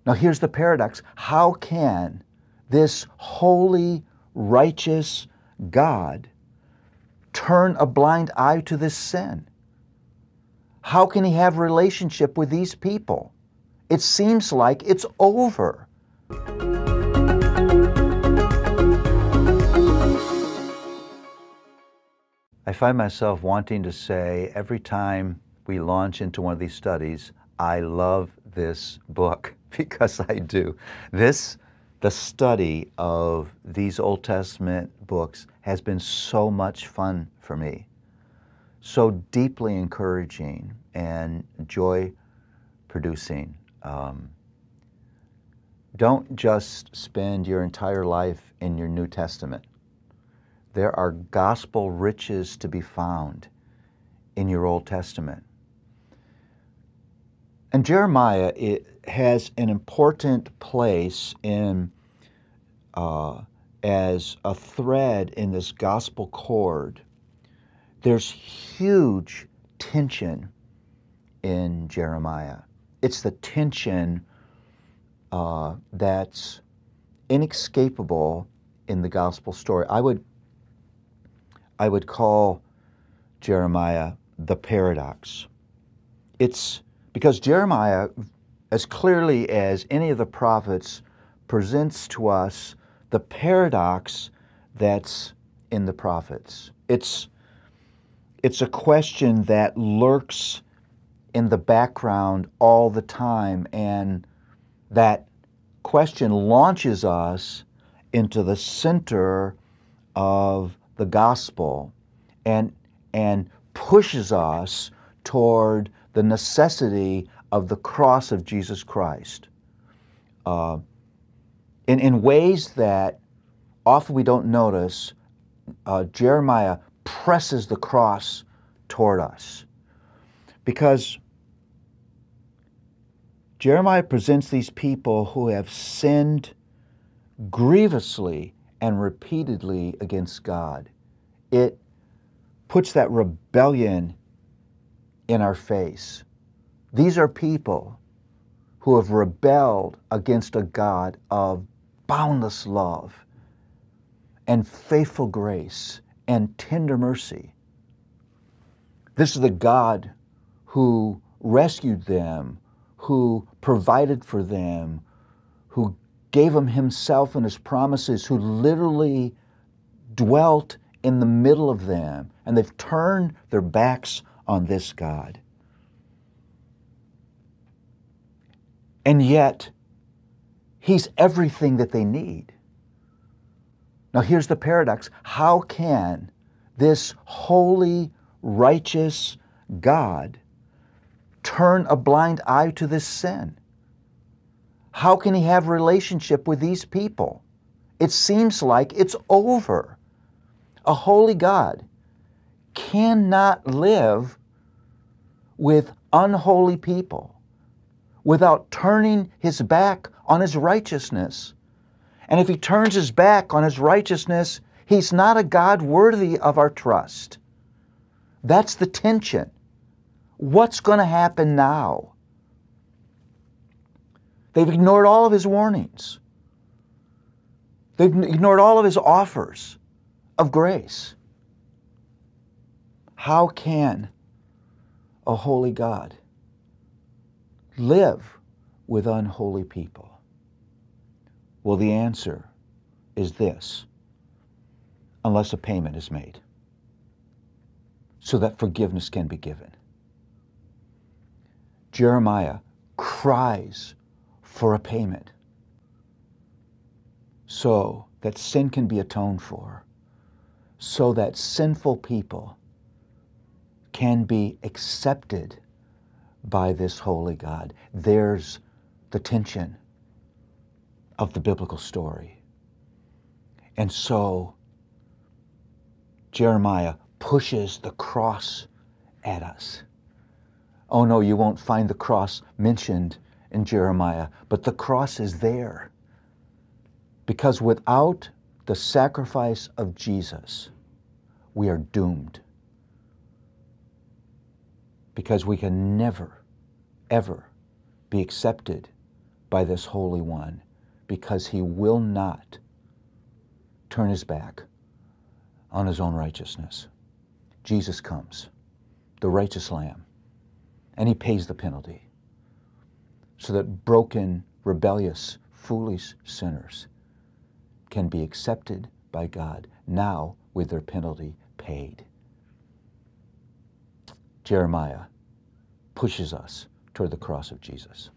Now here's the paradox. How can this holy, righteous God turn a blind eye to this sin? How can he have a relationship with these people? It seems like it's over. I find myself wanting to say every time we launch into one of these studies, I love this book, because I do. The study of these Old Testament books has been so much fun for me, so deeply encouraging and joy-producing. Don't just spend your entire life in your New Testament. There are gospel riches to be found in your Old Testament. And Jeremiah, it has an important place in as a thread in this gospel cord. There's huge tension in Jeremiah. It's the tension that's inescapable in the gospel story. I would call Jeremiah the paradox. It's because Jeremiah, as clearly as any of the prophets, presents to us the paradox that's in the prophets. It's a question that lurks in the background all the time, and that question launches us into the center of the gospel and pushes us toward the necessity of the cross of Jesus Christ. In ways that often we don't notice, Jeremiah presses the cross toward us. Because Jeremiah presents these people who have sinned grievously and repeatedly against God. It puts that rebellion in our face. These are people who have rebelled against a God of boundless love and faithful grace and tender mercy. This is the God who rescued them, who provided for them, who gave them himself and his promises, who literally dwelt in the middle of them, and they've turned their backs on this God. And yet, he's everything that they need. Now here's the paradox. How can this holy, righteous God turn a blind eye to this sin? How can he have a relationship with these people? It seems like it's over. A holy God cannot live with unholy people without turning his back on his righteousness. And if he turns his back on his righteousness, he's not a God worthy of our trust. That's the tension. What's going to happen now? They've ignored all of his warnings. They've ignored all of his offers of grace. How can a holy God live with unholy people? Well, the answer is this: unless a payment is made so that forgiveness can be given. Jeremiah cries for a payment so that sin can be atoned for, so that sinful people can be accepted by this holy God. There's the tension of the biblical story. And so Jeremiah pushes the cross at us. Oh no, you won't find the cross mentioned in Jeremiah, but the cross is there. Because without the sacrifice of Jesus, we are doomed. Because we can never, ever be accepted by this Holy One, because he will not turn his back on his own righteousness. Jesus comes, the righteous Lamb, and he pays the penalty so that broken, rebellious, foolish sinners can be accepted by God, now with their penalty paid. Jeremiah pushes us toward the cross of Jesus.